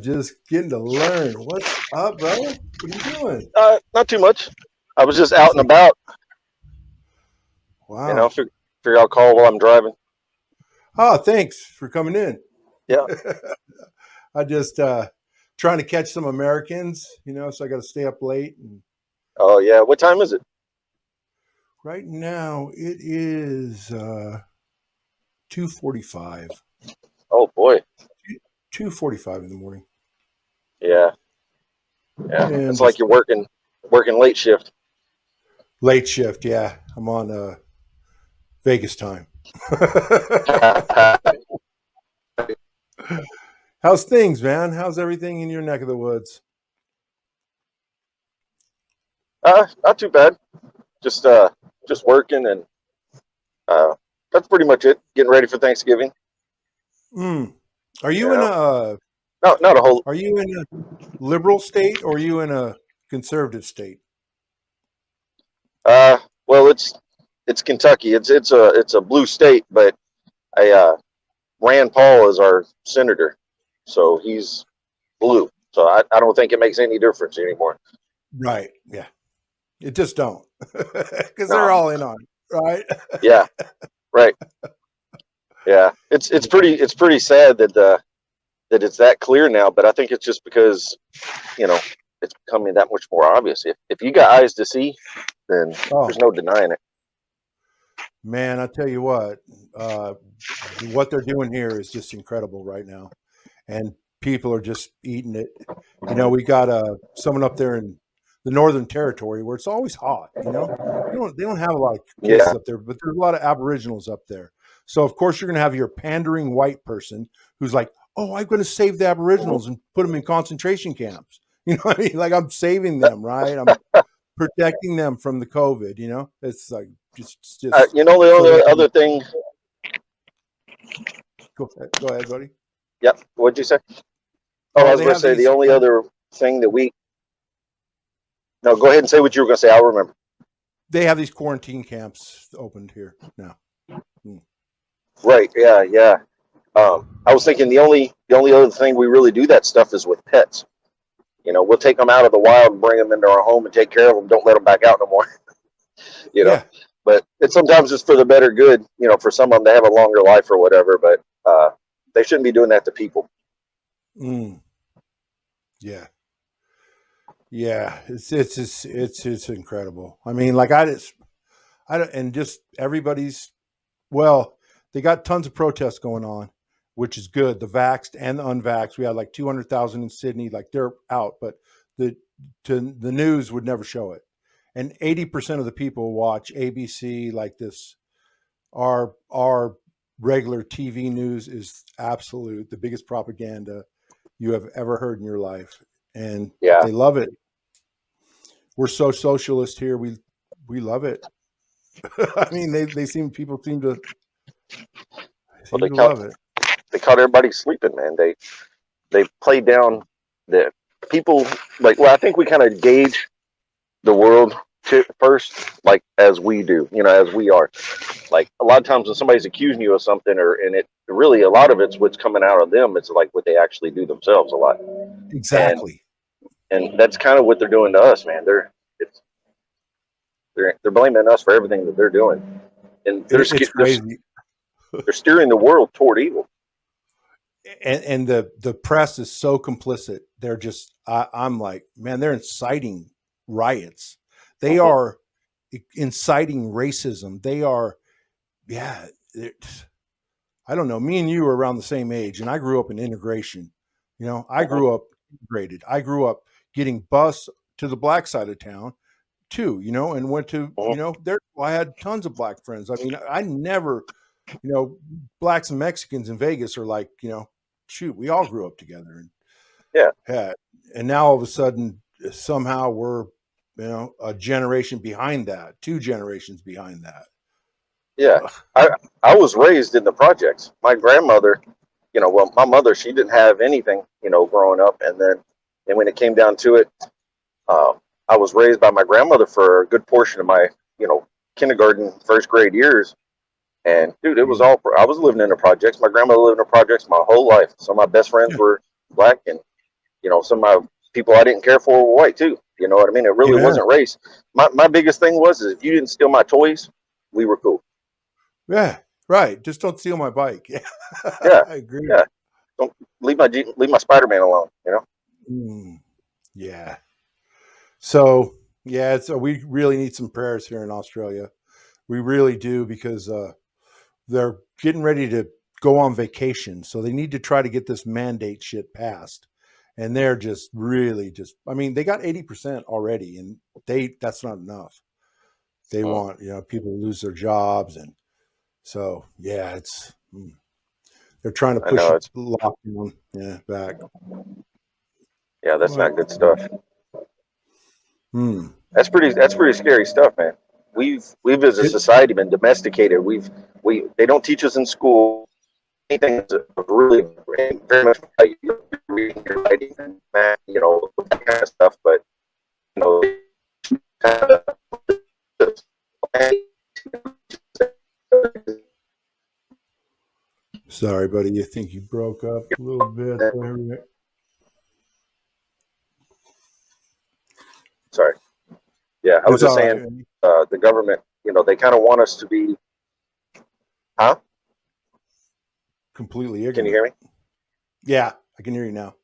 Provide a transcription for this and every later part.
just getting to learn. What's up, brother? What are you doing? Not too much. I was just out and So, about. wow. Figure I'll call while I'm driving. Oh, thanks for coming in. Yeah. I just trying to catch some Americans, so I got to stay up late. And Oh yeah. What time is it? right now it is 2:45. Oh boy. 2:45 in the morning. Yeah. Yeah. And It's like just you're working late shift. late shift, yeah. I'm on Vegas time. How's things, man? How's everything in your neck of the woods? Not too bad. Just just working and uh, that's pretty much it. Getting ready for Thanksgiving. Mm. Are you in Yeah. a No, not a whole. are you in a liberal state or are you in a conservative state? Uh, well, it's Kentucky. It's a blue state, but I Rand Paul is our senator, so he's blue. So I don't think it makes any difference anymore. Right. Yeah. It just don't. Because they're No. all in on it, right? Yeah. Right. Yeah. It's pretty sad that it's that clear now. But I think it's just because you know it's becoming that much more obvious. If you got eyes to see, then Oh, there's no denying it. man, I tell you what they're doing here is just incredible right now. And people are just eating it. We got someone up there in the Northern Territory where it's always hot. They don't have a lot of cases Yeah. up there, but there's a lot of Aboriginals up there. So of course you're going to have your pandering white person who's like, "Oh, I'm going to save the Aboriginals and put them in concentration camps." You know what I mean? Like I'm saving them, right? I'm protecting them from the COVID. It's like just The so they only can other thing. go ahead, buddy. Yep. What'd you say? Oh, I Oh, was they going to have say the these. only other thing that we. No, go ahead and say what you were going to say. I'll remember. They have these quarantine camps opened here now. Hmm. Right. Yeah. Yeah. I was thinking the only other thing we really do that stuff is with pets. We'll take them out of the wild and bring them into our home and take care of them. Don't let them back out no more. you know, Yeah. but it's sometimes it's for the better good. For some of them to have a longer life or whatever. But they shouldn't be doing that to people. Mm. Yeah. Yeah. It's incredible. I mean, like I don't, and just everybody's, well, they got tons of protests going on, which is good. The vaxxed and the unvaxxed. We had like 200,000 in Sydney, like they're out, but the the news would never show it. And 80% of the people watch ABC like this. Our regular TV news is absolute the biggest propaganda you have ever heard in your life, and Yeah. they love it. We're so socialist here. We love it. I mean, people Well, seem to love it. they caught everybody sleeping, man. They played down the people. Like, well, I think we kind of gauge the world first, like as we do, as we are. Like a lot of times when somebody's accusing you of something, and it really a lot of it's what's coming out of them. It's like what they actually do themselves a lot, and Exactly. and that's kind of what they're doing to us, man. It's, they're blaming us for everything that they're doing, and It's crazy. they're steering the world toward evil. And the press is so complicit. They're just I'm like, man, they're inciting riots. They Mhm. are inciting racism. They are, yeah. I don't know. Me and you are around the same age, and I grew up in integration. I Mhm. grew up integrated. I grew up getting bus to the black side of town too. And went to Mhm. there. I had tons of black friends. I mean, I never, blacks and Mexicans in Vegas are like, shoot, we all grew up together, and Yeah. yeah, and now all of a sudden somehow we're a generation behind that, two generations behind that. Yeah. Ugh. I I was raised in the projects. My grandmother, well, my mother, she didn't have anything, growing up, and when it came down to it, uh, I was raised by my grandmother for a good portion of my, you know, kindergarten, first grade years. And dude, it was Mm. all. I was living in the projects. My grandmother lived in the projects my whole life. Some of my best friends Yeah. were black, and some of my people I didn't care for were white too. You know what I mean? It really Yeah. wasn't race. My biggest thing was is if you didn't steal my toys, we were cool. Yeah. Right. Just don't steal my bike. Yeah. Yeah, I agree. yeah. Don't leave my Spider-Man alone. Mm, yeah. So yeah, we really need some prayers here in Australia. We really do because they're getting ready to go on vacation, so they need to try to get this mandate shit passed. And they're just really just. I mean, they got 80% already, and that's not enough. They Mm, want people to lose their jobs, and so yeah, they're trying to I push know it it's lockdown back. yeah, that's But not good stuff. hmm, That's pretty scary stuff, man. We've as a it, society been domesticated. We they don't teach us in school anything that's really very much about reading and writing and math, that kind of stuff. But you know, sorry, buddy, you think you broke up a little bit there. sorry, yeah, I was It's just all saying, right. the government, they kind of want us to be, huh? Completely Can you ignorant. hear me? Yeah, I can hear you now.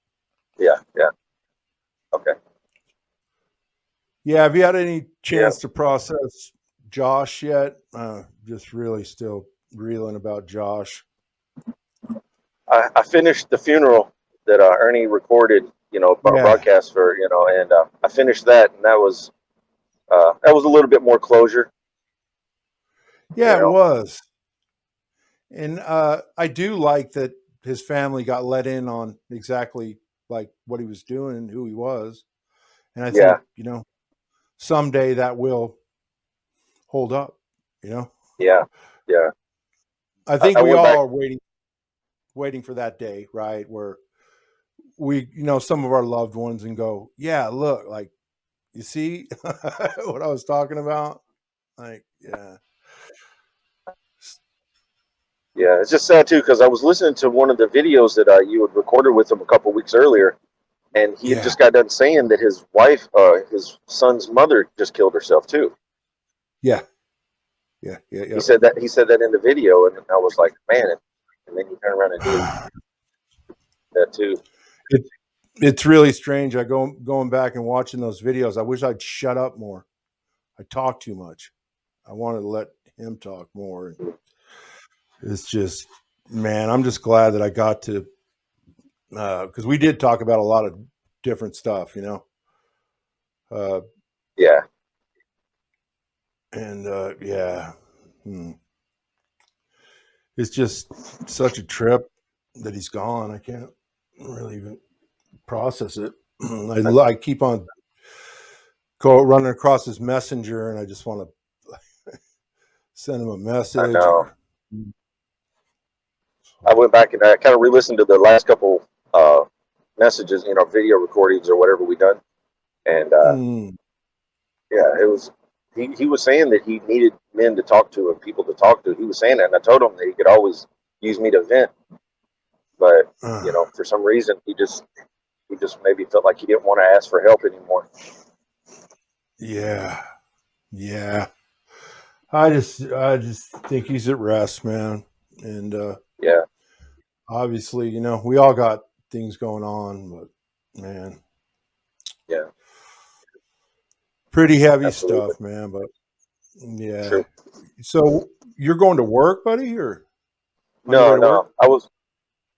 Yeah, yeah, okay, Yeah, have you had any yeah. chance to process Josh yet? Just really still reeling about Josh. I finished the funeral that Ernie recorded, Yeah, broadcast for, and I finished that, and that was a little bit more closure, yeah, you it know. was. And I do like that his family got let in on exactly like what he was doing and who he was. And I Yeah, think, someday that will hold up, you know. yeah, yeah. I I, think I we went all back. are waiting for that day, right? Where we, some of our loved ones and go, yeah, look, like, you see what I was talking about? Like, yeah. Yeah, it's just sad too because I was listening to one of the videos that you had recorded with him a couple weeks earlier, and he had Yeah. just got done saying that his wife, his son's mother, just killed herself too. Yeah. Yeah. Yeah. He said that in the video, and I was like, man. And then you turn around and do Yeah. that too. It, it's really strange. I going back and watching those videos. I wish I'd shut up more. I talk too much. I wanted to let him talk more. It's just, man, I'm just glad that I got to, because we did talk about a lot of different stuff, uh, Yeah, and yeah, hmm. It's just such a trip that he's gone. I can't really even process it. I, I keep on running across his messenger, and I just want to send him a I message know. or. I went back and I kind of re-listened to the last couple messages, video recordings or whatever we done, and Mm, yeah, it was. He was saying that he needed men to talk to and people to talk to. He was saying that, and I told him that he could always use me to vent, but uh, for some reason he just maybe felt like he didn't want to ask for help anymore. yeah, yeah. I just think he's at rest, man. And Yeah, obviously, we all got things going on, but man, yeah, pretty heavy absolutely, stuff, man. But yeah. true. So you're going to work, buddy, or on your way No, to no, work?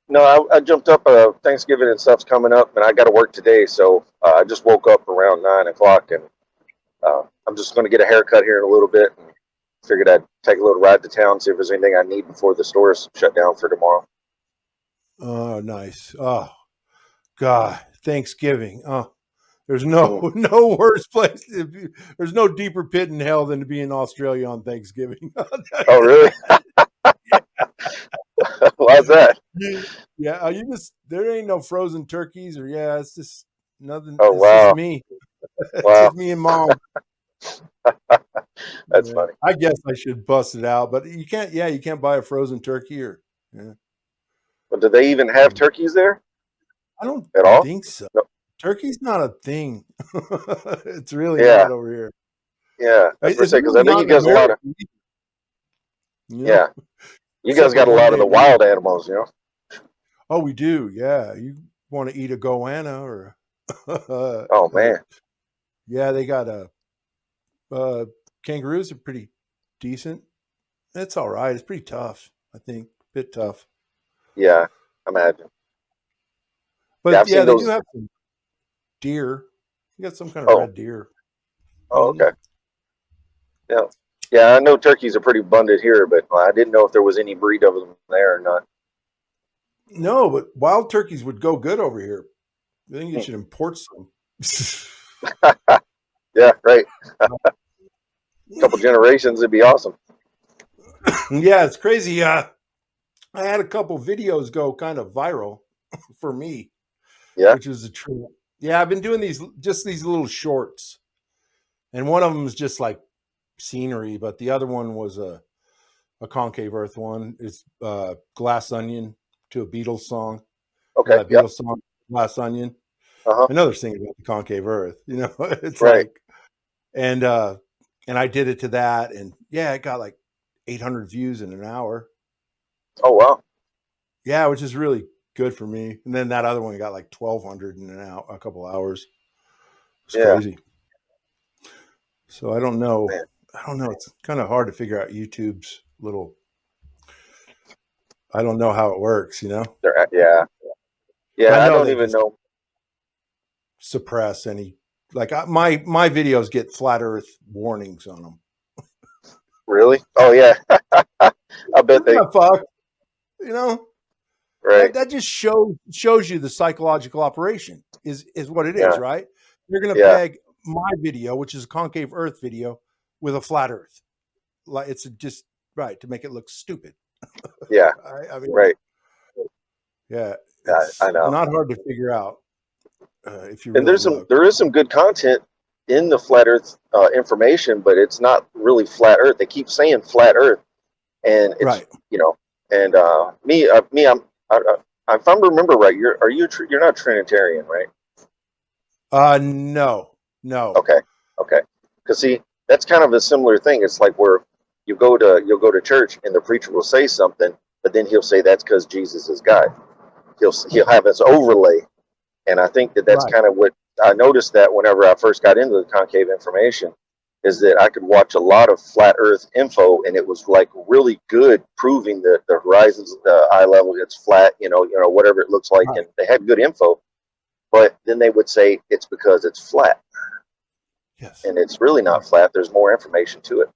no, I jumped up. Thanksgiving and stuff's coming up, and I got to work today, so I just woke up around 9 o'clock, and I'm just going to get a haircut here in a little bit, and figured I'd take a little ride to town, see if there's anything I need before the stores shut down for tomorrow. Oh, nice. Oh, God, Thanksgiving. Oh, there's Mm. no no worse place. There's no deeper pit in hell than to be in Australia on Thanksgiving. I'll tell Oh, you really? Why's that. that? Yeah, you just there ain't no frozen turkeys or it's just nothing. Oh, It's just wow, me. It's wow, just me and mom. that's Yeah, funny. I guess I should bust it out, but you can't. Yeah, you can't buy a frozen turkey or. Yeah, But do they even have turkeys there I don't at all? think so. No. Turkey's not a thing. It's really Yeah, not over here. yeah. I was gonna It's say because really I think not you in guys a lot America, of you know, yeah. You guys except for got a one lot of day the a week. wild animals, you know. Oh, we do. Yeah. You want to eat a goanna or, Oh man, yeah, they got uh, kangaroos are pretty decent. It's all right. It's pretty tough, I think. Bit tough. yeah. Imagine. Yeah, But I've yeah, seen they do those. have some deer. You got some kind of Oh, red deer. oh, Hmm. okay. Yeah, yeah. I know turkeys are pretty abundant here, but I didn't know if there was any breed of them there or not. No, but wild turkeys would go good over here. I think you Hmm. should import some. Yeah, right. Couple generations, it'd be awesome. Yeah, it's crazy. I had a couple videos go kind of viral for me, Yeah. which was a true. Yeah, I've been doing these little shorts, and one of them is just like scenery, but the other one was a concave Earth one. It's Glass Onion to a Beatles song. You know Okay. that Yep. Beatles song, Glass Onion. Uh huh. Another thing about the concave Earth. You know, it's Right. like and uh and I did it to that, and yeah, it got like 800 views in an hour. Oh wow. Yeah, which is really good for me. And then that other one got like 1,200 in a couple hours. It's Yeah. crazy. So I don't know. Man. I don't know. It's kind of hard to figure out YouTube's little. I don't know how it works. You know. Yeah. I Yeah. I know don't they even just know. suppress any. Like my videos get flat Earth warnings on them. Really? Oh yeah. I bet Isn't they. that fuck? You know Right. that just shows you the psychological operation is what it is, Yeah. right? You're going to Yeah. peg my video, which is a concave Earth video, with a flat Earth. Like it's just right to make it look stupid. Yeah. I mean, Right. yeah, I it's know. not hard to figure out if you And really look. there is some good content in the flat Earth information, but it's not really flat Earth. They keep saying flat Earth, and it's Right. you know, and me, if I remember right, you're not Trinitarian, right? No, no. Okay, okay. Because see, that's kind of a similar thing. It's like where you'll go to church and the preacher will say something, but then he'll say that's because Jesus is God. He'll have his overlay, and I think that that's Right. kind of what I noticed that whenever I first got into the concave information, is that I could watch a lot of flat Earth info, and it was like really good, proving that the horizons, the eye level, it's flat. Whatever it looks like, Right. and they had good info. But then they would say it's because it's flat, Yes. and it's really not flat. There's more information to it.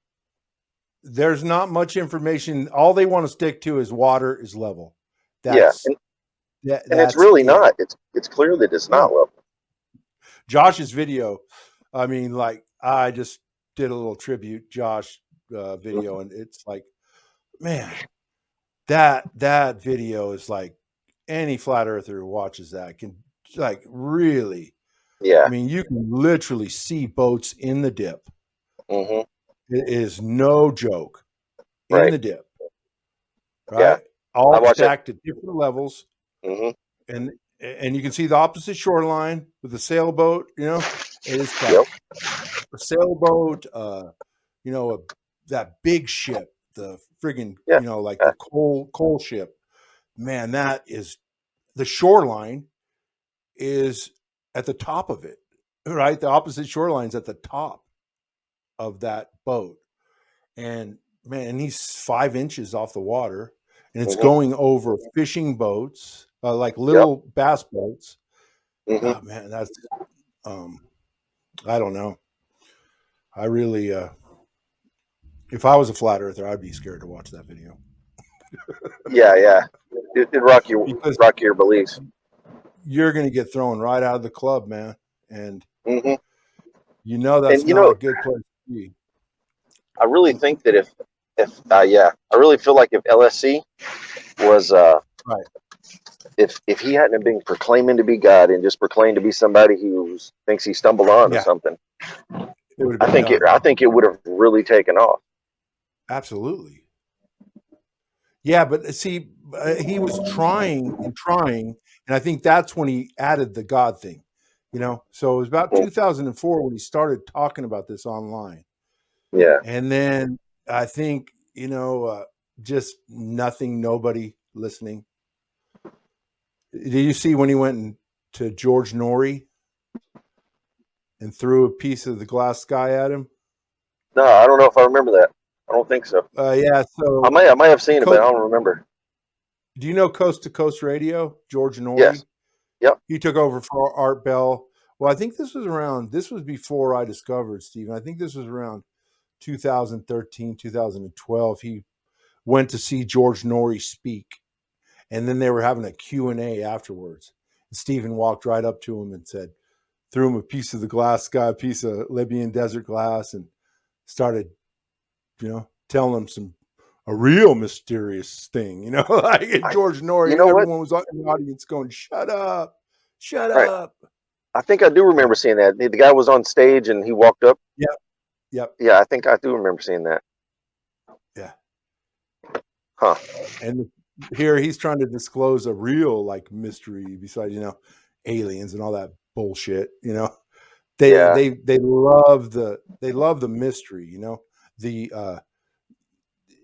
There's not much information. All they want to stick to is water is level. Yeah, That's and it's that's really it. not. It's clear that it's not No. level. Josh's video. I mean, like I just did a little tribute Josh Mhm. video, and it's like, man, that video is like any flat earther who watches that can like really. I Yeah. mean, you can literally see boats in the dip. Hmm. It is no joke in Right. the dip, Yeah. right? I All watched it. stacked at different levels, Hmm. and you can see the opposite shoreline with the sailboat. You know, it is like Yep. a sailboat. That big ship, the friggin', Yeah. like Yeah. the coal ship. Man, that is the shoreline is at the top of it, right? The opposite shoreline's at the top of that boat. And man, and he's 5 inches off the water, and it's Hmm. going over fishing boats, like Yep. little bass boats. Hmm. Oh man, that's um, I don't know. I really, if I was a flat earther, I'd be scared to watch that video Yeah. Yeah. It because rock your beliefs. you're going to get thrown right out of the club, man, and Hmm. that's And not a good place to be. I really think that if yeah, I really feel like if LSC was Right? if he hadn't been proclaiming to be God and just proclaimed to be somebody who thinks he stumbled on to Yeah, something, it would have been done. I think it would have really taken off. Absolutely. Yeah, but see, he was trying and trying, and I think that's when he added the God thing. So it was about Mm. 2004 when he started talking about this online. Yeah. And then I think, just nothing, nobody listening. Did you see when he went to George Norrie and threw a piece of the glass sky at him? No, I don't know if I remember that. I don't think so. Yeah. I So, might have seen it, but I don't remember. do you know Coast to Coast Radio? George Yes. Norrie. Yep. He took over for Art Bell. Well, I think this was before I discovered Stephen. I think this was around 2013, 2012. He went to see George Norrie speak, and then they were having a Q&A afterwards. And Stephen walked right up to him and said, threw him a piece of the glass sky, a piece of Libyan desert glass, and started, telling him a real mysterious thing, like I, George you Norrie. know what? Everyone was in the audience going, "Shut up, shut Right. up." I think I do Yeah, remember seeing that. The guy was on stage and he walked up. yep, yep, Yeah, I think I do remember seeing that. yeah. Huh. And here he's trying to disclose a real like mystery besides aliens and all that bullshit. They Yeah. they they love the mystery. The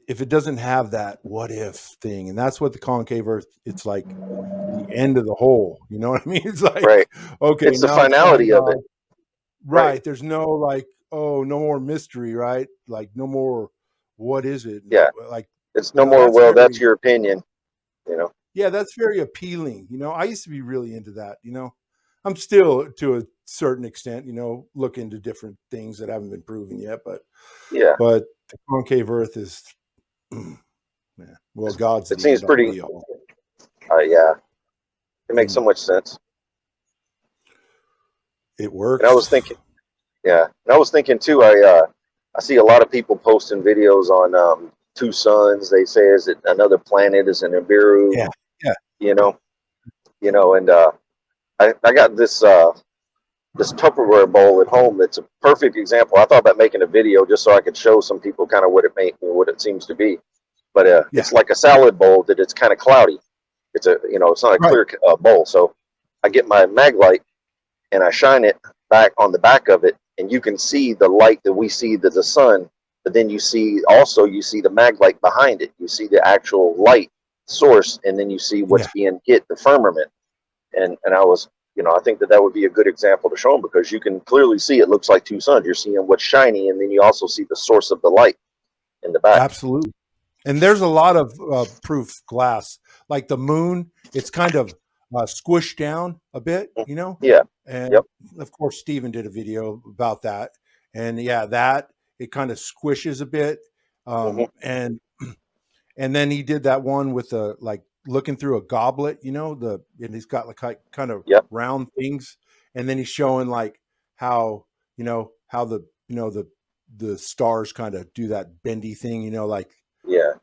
if it doesn't have that what if thing, and that's what the concave Earth. It's like the end of the hole. You know what I mean? It's like, Right. okay, It's the now it's found finality of it. God. Right. Right. There's no like, oh, no more mystery, right? Like no more what is it? Yeah. Like, It's no more, that's well, that's very, your opinion, you know. yeah, that's very appealing. I used to be really into that, I'm still to a certain extent, look into different things that haven't been proven yet, Yeah. but the concave Earth is, yeah, well, God's It the seems end all pretty, be all. yeah. It makes so Mm, much sense. it And I works. was thinking, yeah. And I was thinking too, I see a lot of people posting videos on two suns. They say is it another planet is an Nibiru, Yeah. Yeah. you know, and I got this Tupperware bowl at home that's a perfect example. I thought about making a video just so I could show some people kind of what it seems to be. But Yeah. it's like a salad bowl that it's kind of cloudy. It's not a Right. clear bowl. So I get my mag light and I shine it back on the back of it, and you can see the light that we see the sun. But then you see the mag light behind it. You see the actual light source, and then you see what's Yeah. being hit the firmament. And I was, I think that would be a good example to show them because you can clearly see it looks like two suns. You're seeing what's shiny, and then you also see the source of the light in the back. Absolutely. And there's a lot of proof glass, like the moon. It's kind of squished down a bit, Yeah. and Yep. of course, Steven did a video about that. And yeah, that it kind of squishes a bit. Hmm. And then he did that one with the like looking through a goblet, and he's got like kind of Yep. round things. And then he's showing like how the stars kind of do that bendy thing, like, Yeah.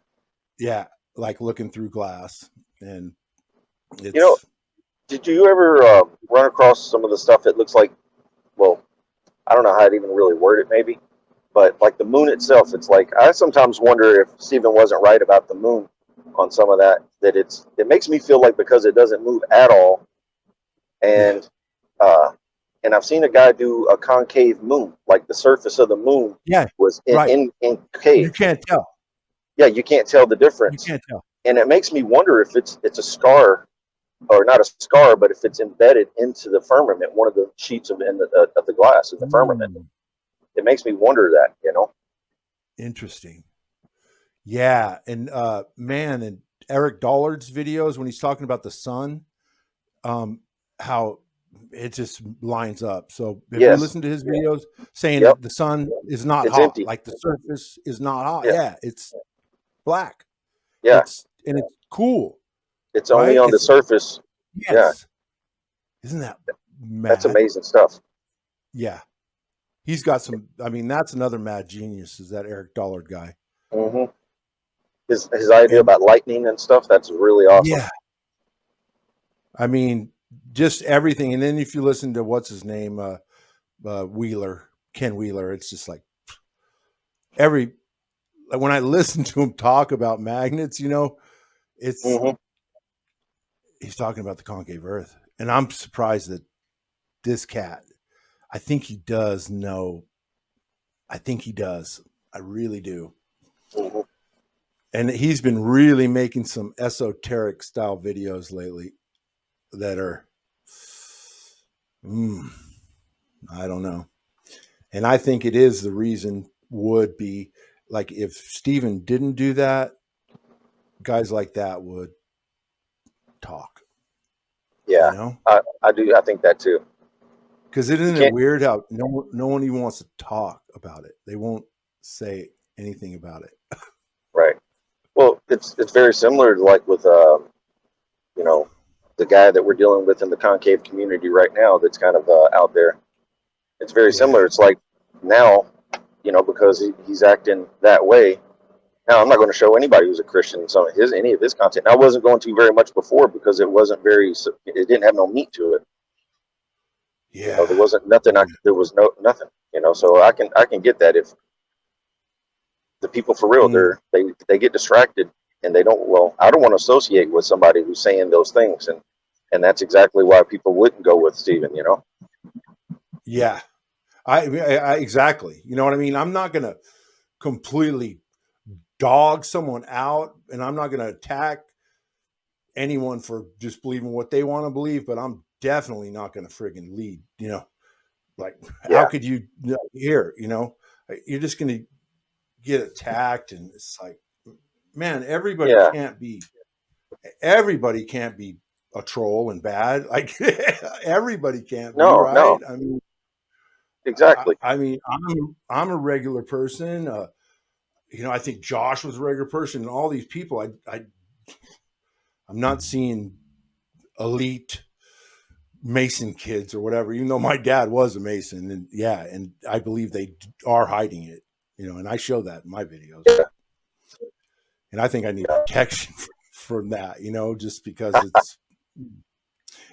yeah, like looking through glass. And You know, it's, did you ever run across some of the stuff that looks like, well, I don't know how to even really word it, maybe, but like the moon itself, it's like I sometimes wonder if Stephen wasn't right about the moon on some of that. That it makes me feel like because it doesn't move at all, yeah, and uh, and I've seen a guy do a concave moon, like the surface of the moon yeah, was right. in You cave. can't tell. Yeah, you can't tell the You difference, can't tell. and it makes me wonder if it's a scar or not a scar, but if it's embedded into the firmament, one of the sheets of the glass in the firmament. Mm, It makes me wonder that. interesting. Yeah. And man, and Eric Dollard's videos when he's talking about the sun, how it just lines up. So if you Yes. listen to his videos saying Yep. that the sun is not It's hot, empty. like the surface is not hot. Yeah. Yeah, it's black. Yeah. It's cool, It's only right? on the It's surface. Yeah. yes. Isn't that That's mad? amazing stuff. Yeah. He's got some, I mean, that's another mad genius is that Eric Dollard guy. Hmm. His idea And about lightning and stuff, that's really awesome. yeah, I mean, just everything. And then if you listen to what's his name, Wheeler, Ken Wheeler, it's just like every when I listen to him talk about magnets, it's Hmm. he's talking about the concave Earth, and I'm surprised that this cat, I think he does know. I think he does. I really do. Mhm. And he's been really making some esoteric style videos lately that are, mm, I don't know. And I think it is the reason would be like if Steven didn't do that, guys like that would talk, you Yeah, know? I do. I think that too. Because You isn't it can't. weird how no one even wants to talk about it? They won't say anything about it. Right. Well, it's very similar to like with you know, the guy that we're dealing with in the concave community right now. That's kind of out there. It's very Yeah. similar. It's like now, because he's acting that way. Now, I'm not going to show anybody who's a Christian some of his any of his content. I wasn't going to very much before because it wasn't very. It didn't have no meat to it. There Yeah. wasn't nothing. There was no nothing. So I can get that if the people for real Mm. they get distracted and they don't. Well, I don't want to associate with somebody who's saying those things, and that's exactly why people wouldn't go with Stephen. Yeah. I exactly. You know what I mean? I'm not going to completely dog someone out and I'm not going to attack anyone for just believing what they want to believe, but I'm definitely not going to friggin' lead, like how Yeah. could you here, you're just going to get attacked. And it's like, man, Yeah. everybody can't be a troll and bad. Like everybody can't be, No. right? No. I mean, Exactly. I'm a regular person. I think Josh was a regular person, and all these people. I'm not seeing elite Mason kids or whatever. Even though my dad was a Mason, and yeah, and I believe they are hiding it. And I show that in my videos. Yeah. And I think I need protection from that. Just because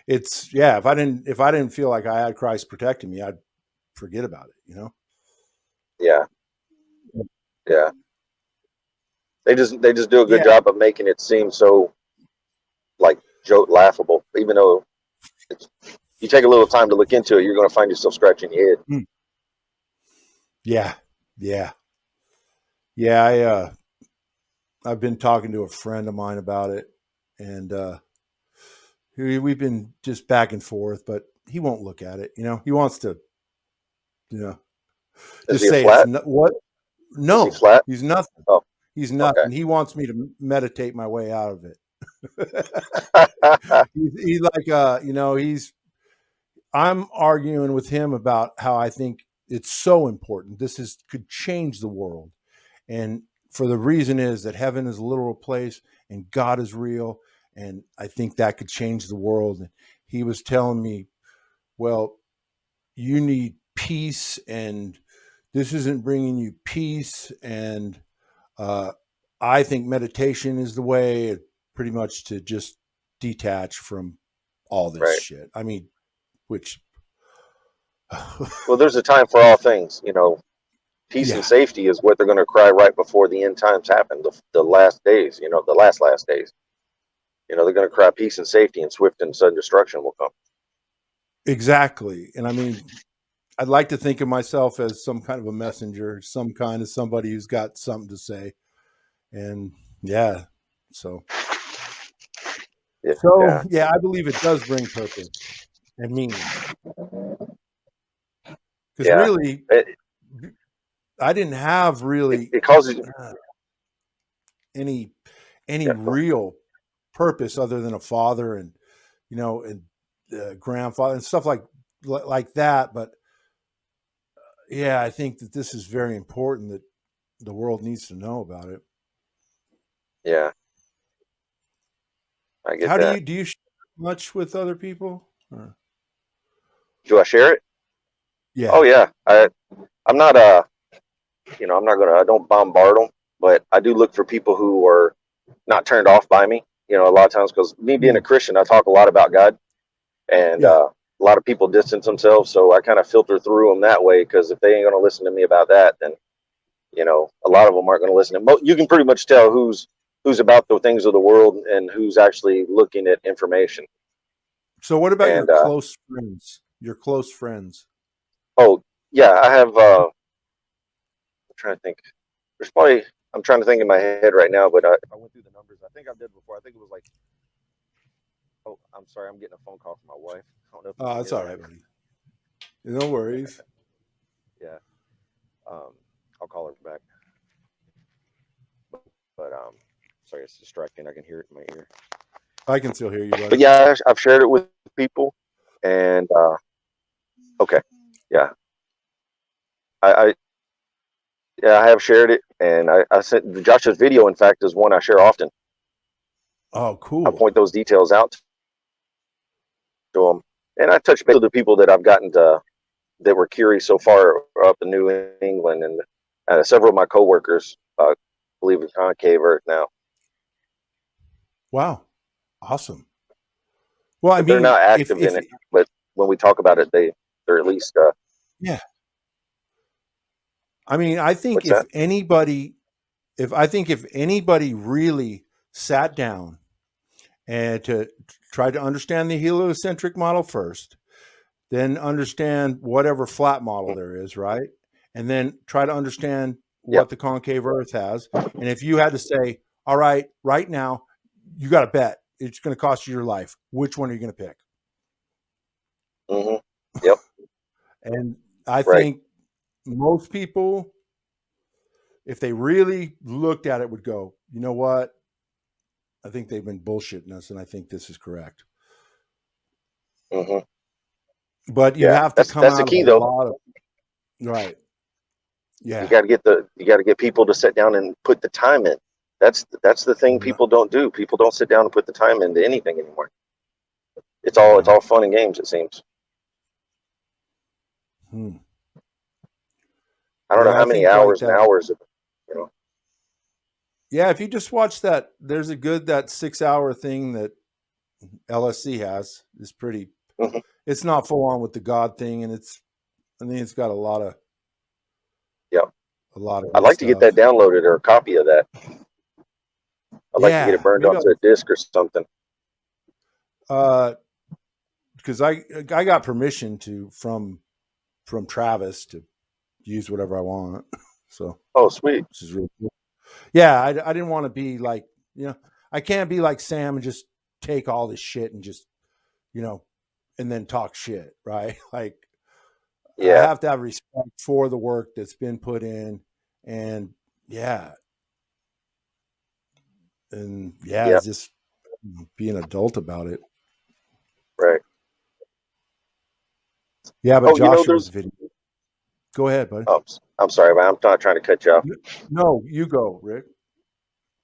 it's yeah. If I didn't feel like I had Christ protecting me, I'd forget about it. Yeah. Yeah. They just do a good Yeah. job of making it seem so like joke laughable, even though it's, you take a little time to look into it, you're going to find yourself scratching your head. Mm. Yeah. Yeah. Yeah. I've been talking to a friend of mine about it, and we've been just back and forth, but he won't look at it. He wants to, you know, Is just he a say it's flat? what? Is he No, flat? he's nothing. Oh, He's okay. nothing. He wants me to meditate my way out of it. He's like, I'm arguing with him about how I think it's so important. Could change the world. And for the reason is that heaven is a literal place and God is real. And I think that could change the world. And he was telling me, well, you need peace, and this isn't bringing you peace. And uh, I think meditation is the way, pretty much to just detach from all this Right. shit. I mean, which, Well, there's a time for all things. Peace and yeah, safety is what they're going to cry right before the end times happen, the last days, the last days. They're going to cry peace and safety, and swift and sudden destruction will come. exactly. And I mean, I'd like to think of myself as some kind of a messenger, some kind of somebody who's got something to say. And yeah, so Yeah. so Yeah. yeah, I believe it does bring purpose and meaning. Because Yeah. really, It, I didn't have it, really it causes. uh, any any Yeah. real purpose other than a father and and grandfather and stuff like that. But yeah, I think that this is very important that the world needs to know about it. Yeah. I get How do that. you share much with other people? Or- Do I share it? Oh yeah, yeah. I'm not I'm not gonna. I don't bombard them, but I do look for people who are not turned off by me. A lot of times, because me being a mm, Christian, I talk a lot about God, and yeah, a lot of people distance themselves. So I kind of filter through them that way. Because if they ain't gonna listen to me about that, then a lot of them aren't gonna listen. You can pretty much tell who's about the things of the world and who's actually looking at information. so what about your And close friends? Your close friends. Oh, yeah, I have. I'm trying to think. There's probably. I'm trying to think in my head right now, but I went through the numbers. I think I did before. I think it was like. Oh, I'm sorry. I'm getting a phone call from my wife. I don't know if you Oh, can that's hear all that. right, buddy. No worries. Yeah. Um, I'll call her back. But sorry, it's distracting. I can hear it in my ear. I can still hear you, But buddy. yeah, I've shared it with people, and okay, yeah, I yeah, I have shared it, and I sent Josh's video. In fact, is one I share often. Oh, I cool. point those details out to them, and I touch base with the people that I've gotten to that were curious so far up in New England, and several of my coworkers believe in concave Earth now, Wow. Awesome. Well, I but they're mean, not active in it. But when we talk about it, they're at least yeah. I mean, I think what's that? if anybody really sat down and to try to understand the heliocentric model first, then understand whatever flat model there is, right? And then try to understand Yep. what the concave Earth has. And if you had to say, all right now, you got to bet it's going to cost you your life. Which one are you going to pick? Hmm. Yep. And I Right. think most people, if they really looked at it, would go, you know what? I think they've been bullshitting us, and I think this is correct. Hmm. But you Yeah. have to come That's the out of a key, though. lot of right. You Yeah. got to get people to sit down and put the time in. That's the thing No. people don't do. People don't sit down and put the time into anything anymore. It's No. all fun and games. It seems. Hmm. I don't know Yeah, how I many think like hours and that. hours of you know. Yeah, if you just watch that, there's a good that 6 hour thing that LSC has is pretty. Hmm. It's not full on with the God thing, and I think it's got Yeah. a lot of I'd good like to get that stuff. downloaded or a copy of that. I'd like to get it Yeah, burned maybe onto a disc or something. because I got permission to from Travis to use whatever I want. So Oh, sweet. this is really cool. Yeah, I didn't want to be like I can't be like Sam and just take all this shit and just you know and then talk shit, right? Like I Yeah. have to have respect for the work that's been put in, and yeah, and yeah, Yeah. just be an adult about it. Right. Yeah, but Oh, Joshua's there's. video. Go ahead, buddy. Oh, I'm sorry, man. I'm not trying to cut you off. No, you go, Rick.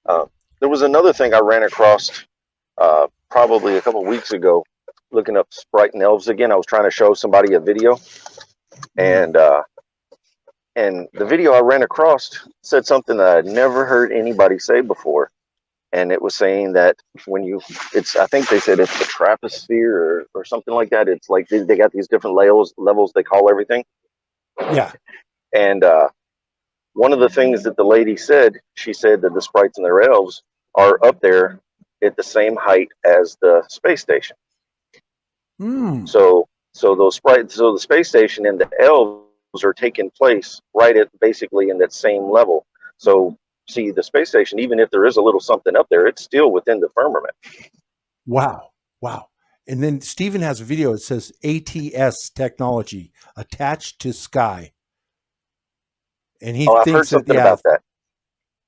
Uh, there was another thing I ran across probably a couple of weeks ago, looking up Sprite and Elves again. I was trying to show somebody a video, Mm. and the video I ran across said something that I'd never heard anybody say before, and it was saying that when you, I think they said it's the traposphere or something like that. It's like they got these different levels they call everything, Yeah. and one of the things that the lady said, she said that the Sprites and their elves are up there at the same height as the space station. Mm. So those sprites, so the space station and the elves are taking place right at basically in that same level. So see, the space station, even if there is a little something up there, it's still within the firmament. Wow. Wow. And then Steven has a video. It says ATS technology attached to sky. And he Oh, I've heard thinks that, something about that.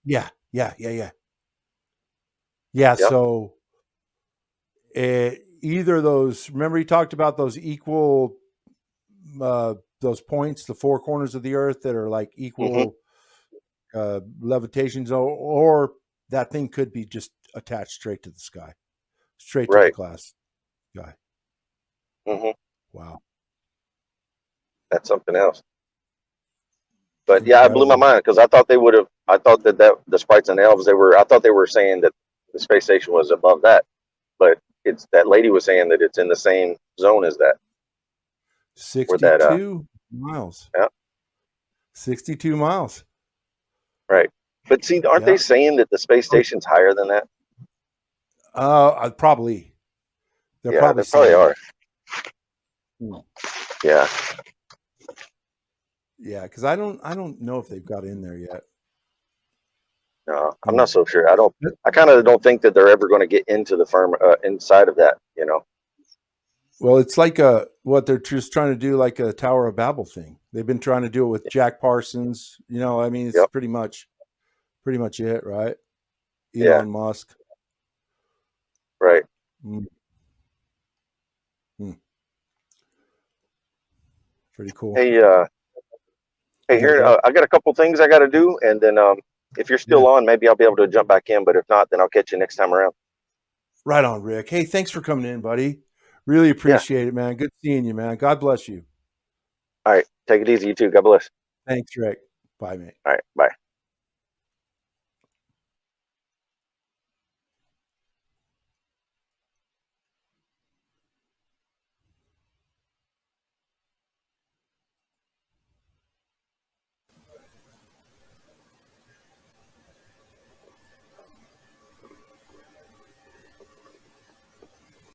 yeah. Yeah. Yep. So either those, remember he talked about those points, the four corners of the earth that are like Hmm. equal levitations, or that thing could be just attached straight to the sky, straight to the Right. class sky. Hmm. Wow. That's something else. But yeah, it blew my Incredible. mind because I thought they would have. I thought that the sprites and elves, they were. I thought they were saying that the space station was above that, but it's that lady was saying that it's in the same zone as that. Where that 62 miles. yeah, 62 miles. right. But see, aren't they Yeah. saying that the space station's higher than that? I'd probably, they're Yeah, probably they probably saying are. that. Hmm. Yeah. Yeah, because I don't know if they've got in there yet. No, I'm Hmm. not so sure. I kind of don't think that they're ever going to get into the firm inside of that. You know. Well, it's like what they're just trying to do, like a Tower of Babel thing. They've been trying to do it with Jack Parsons. I mean, it's Yep. pretty much it, right? Yeah. Elon Musk. Right. Mm, mm, pretty cool. Hey, Yeah, here bud. I got a couple things I got to do, and then if you're still Yeah, on, maybe I'll be able to jump back in. But if not, then I'll catch you next time around. right on, Rick. Hey, thanks for coming in, buddy. Really Yeah. appreciate it, man. Good seeing you, man. God bless you. All right. Take it easy, you too. God bless. Thanks, Rick. Bye, mate. All right. Bye.